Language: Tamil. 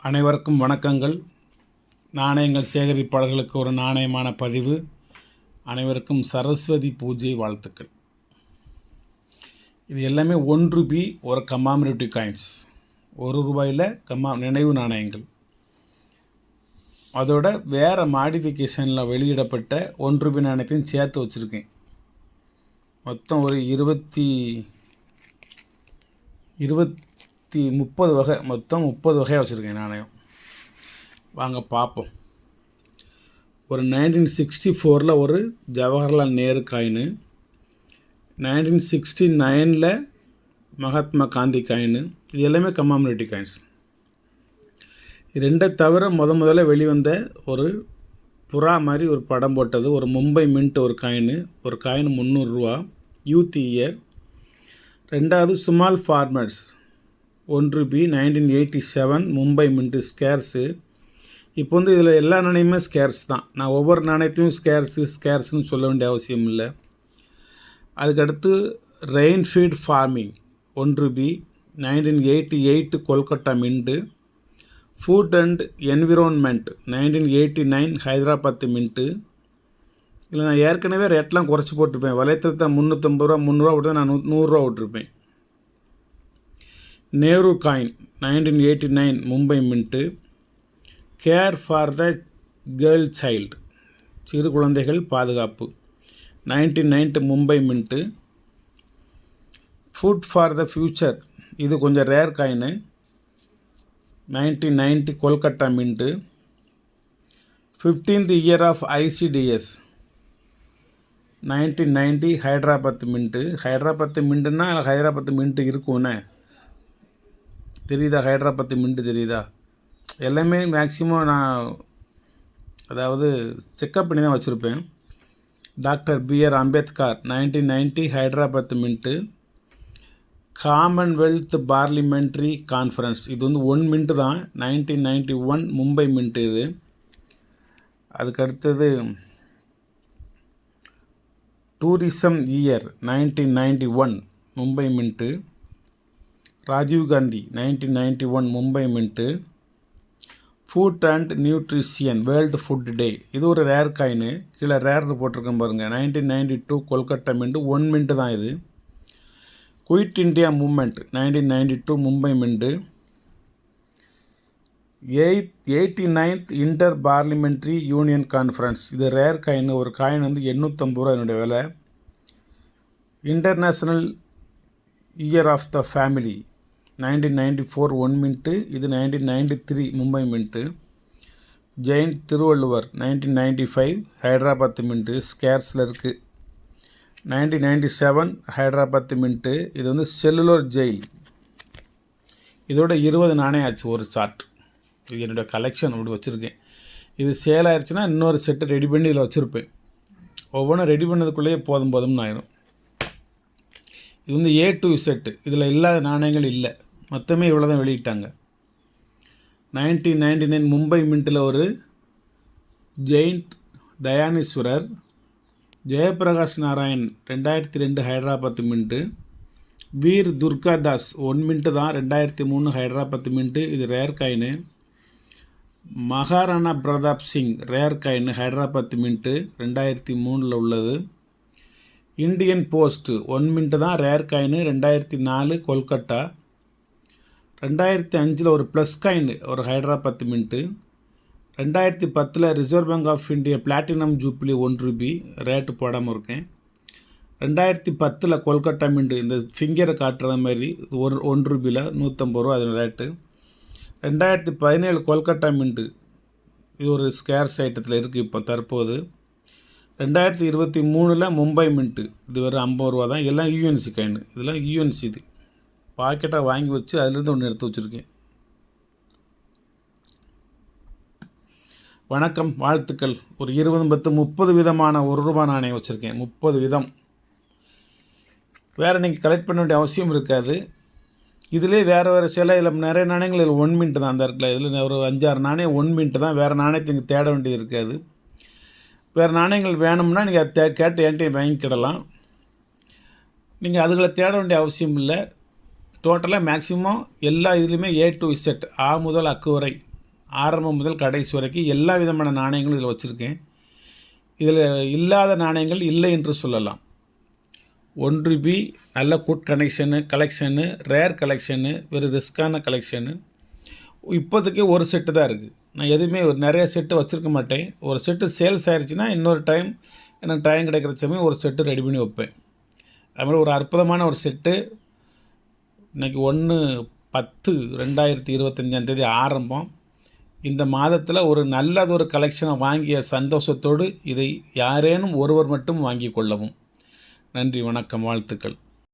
அனைவருக்கும் வணக்கங்கள். நாணயங்கள் சேகரிப்பாளர்களுக்கு ஒரு நாணயமான பதிவு. அனைவருக்கும் சரஸ்வதி பூஜை வாழ்த்துக்கள். இது எல்லாமே ₹1 ஒரு கமாமரேட்டிவ் காயின்ஸ். ₹1 நினைவு நாணயங்கள். அதோட வேறு மாடிஃபிகேஷனில் வெளியிடப்பட்ட ₹1 நாணயத்தையும் சேர்த்து வச்சுருக்கேன். மொத்தம் ஒரு 30 வகை, மொத்தம் 30 வகையாக வச்சுருக்கேன் நாணயம். வாங்க பார்ப்போம். ஒரு 1964 ஒரு ஜவஹர்லால் நேரு காயினு, 1969 மகாத்மா காந்தி காயினு. இது எல்லாமே கமாமரேட்டிவ் காயின்ஸ். இது ரெண்டை தவிர முதல்ல வெளிவந்த ஒரு புறா மாதிரி ஒரு படம் போட்டது ஒரு மும்பை மின்ட் ஒரு காயின் ₹300 யூத் இயர். ரெண்டாவது ஸ்மால் ஃபார்மர்ஸ் ₹1 1987 மும்பை மின்ட்டு ஸ்கேர்ஸு. இப்போ இதில் எல்லா நாணயமுமே ஸ்கேர்ஸ் தான். நான் ஒவ்வொரு நாணயத்தையும் ஸ்கேர்ஸ்னு சொல்ல வேண்டிய அவசியம் இல்லை. அதுக்கடுத்து rainfed farming ₹1 1988 Kolkata mint. Food and environment 1989 Hyderabad mint. இதில் நான் ஏற்கனவே ரேட்லாம் குறைச்சி போட்டிருப்பேன். வலைத்தளத்தை ₹350 ₹300 விட்டு நான் ₹100 விட்டுருப்பேன். Nehru coin 1989 Mumbai mint. Care for the girl child சிறு குழந்தைகள் பாதுகாப்பு 1990 Mumbai mint. Food for the future இது கொஞ்சம் rare coin 1990 Kolkata mint. 15th year of ICDS 1990 Hyderabad mint. Hyderabad மின்ட்டுன்னா ஹைதராபாத் மின்ட்டு இருக்கும்ண்ணே தெரியுதா? ஹைதராபாத் மின்ட்டு தெரியுதா? எல்லாமே மேக்ஸிமம் நான் செக்கப் பண்ணி தான் வச்சுருப்பேன். Doctor PR Ambedkar 1990 Hyderabad mint. Commonwealth parliamentary conference இது 1 மின்ட்டு தான் 1991 மும்பை மின்ட்டு இது. அதுக்கடுத்தது tourism year 1991 Mumbai mint. Rajiv Gandhi 1991 Mumbai mint. Food and nutrition world food day இது ஒரு ரேர் காயினு. கீழே ரேர்னு போட்டிருக்கேன் பாருங்கள். 1992 கொல்கட்டா மின்ட்டு 1 மின்ட்டு தான் இது. Quit India movement 1992 Mumbai mint. 89th inter parliamentary union conference இது ரேர் காயின். ஒரு காயின் ₹850 என்னுடைய விலை. International year of the family 1994 1 mint. இது 1993 மும்பை மின்ட்டு. ஜெயின் திருவள்ளுவர் 1995 ஹைதராபாத் மின்ட்டு ஸ்கேர்ஸில் இருக்குது. 1997 ஹைதராபாத் மின்ட்டு. இது செல்லுலர் ஜெயில். இதோட 20 நாணயம் ஆச்சு ஒரு சார்ட். இது என்னுடைய கலெக்ஷன் அப்படி வச்சுருக்கேன். இது சேல் ஆயிடுச்சுன்னா இன்னொரு செட்டு ரெடி பண்ணி இதில் வச்சுருப்பேன். ஒவ்வொன்றும் ரெடி பண்ணதுக்குள்ளேயே போதும்னு ஆயிரும். இது A to Z. இதில் இல்லாத நாணயங்கள் இல்லை. மொத்தமே இவ்வளோ தான் வெளியிட்டாங்க. 1999 மும்பை மின்ட்டில் ஒரு ஜெயந்த் தயானீஸ்வரர். ஜெயபிரகாஷ் நாராயண் 2002 ஹைதராபாத் மின்ட்டு. வீர் துர்காதாஸ் 1 மின்ட்டு தான் 2003 ஹைதராபாத் மின்ட்டு. இது rare coin. Maharana Pratap Singh rare coin Hyderabad mint 2003 உள்ளது. இண்டியன் போஸ்ட் 1 மின்ட்டு தான் ரேர் காயின் 2004 கொல்கட்டா. 2005 ஒரு ப்ளஸ் காயின் ஒரு Hyderabad mint. 2010 reserve bank of India platinum jubilee ₹1 rate போடாமல் இருக்கேன். 2010 கொல்கட்டா மின்ட்டு இந்த ஃபிங்கரை காட்டுற மாதிரி ₹1 ₹150 அது ரேட்டு. 2017 கொல்கட்டா மின்ட்டு இது ஒரு ஸ்கேர்ஸ் ஐட்டத்தில் இருக்குது இப்போ தற்போது. 2023 மும்பை மின்ட்டு இது வெறும் ₹50 தான். எல்லாம் யூஎன்சி காயின். இதெல்லாம் யூஎன்சி. இது பாக்கெட்டாக வாங்கி வச்சு அதிலிருந்து ஒன்று எடுத்து வச்சுருக்கேன். வணக்கம், வாழ்த்துக்கள். ஒரு 20 10 30 விதமான ₹1 நாணயம் வச்சுருக்கேன். 30 விதம். வேறு நீங்கள் கலெக்ட் பண்ண வேண்டிய அவசியம் இருக்காது. இதிலே வேறு சில இதில் நிறைய நாணயங்கள் இதில் 1 மின்ட்டு தான் அந்த இடத்துல. இதில் ஒரு 5-6 நாணயம் 1 மின்ட்டு தான். வேறு நாணயத்தை நீங்கள் தேட வேண்டியது இருக்காது. வேறு நாணயங்கள் வேணும்னா நீங்கள் அதை கேட்டு என்கிட்ட வாங்கிக்கிடலாம். நீங்கள் அதுகளை தேட வேண்டிய அவசியம் இல்லை. டோட்டலாக மேக்ஸிமம் எல்லா இதுலேயுமே A to Z முதல் அக்கு வரை ஆரம்பம் முதல் கடைசி வரைக்கும் எல்லா விதமான நாணயங்களும் இதில் வச்சுருக்கேன். இதில் இல்லாத நாணயங்கள் இல்லை என்று சொல்லலாம். 1 ரூபி நல்ல குட் கலெக்ஷனு ரேர் கலெக்ஷனு, வெறும் ரிஸ்க்கான கலெக்ஷனு. இப்போதைக்கு ஒரு செட்டு தான் இருக்குது. நான் எதுவுமே நிறைய செட்டு வச்சுருக்க மாட்டேன். ஒரு செட்டு சேல்ஸ் ஆகிடுச்சின்னா இன்னொரு டைம் எனக்கு டைம் கிடைக்கிற சமயம் ஒரு செட்டு ரெடி பண்ணி வைப்பேன். அதுமாதிரி ஒரு அற்புதமான ஒரு செட்டு இன்றைக்கி 1/10/2025 ஆரம்பம். இந்த மாதத்தில் ஒரு நல்லதொரு கலெக்ஷனை வாங்கிய சந்தோஷத்தோடு இதை யாரேனும் ஒருவர் மட்டும் வாங்கி கொள்ளவும். நன்றி, வணக்கம், வாழ்த்துக்கள்.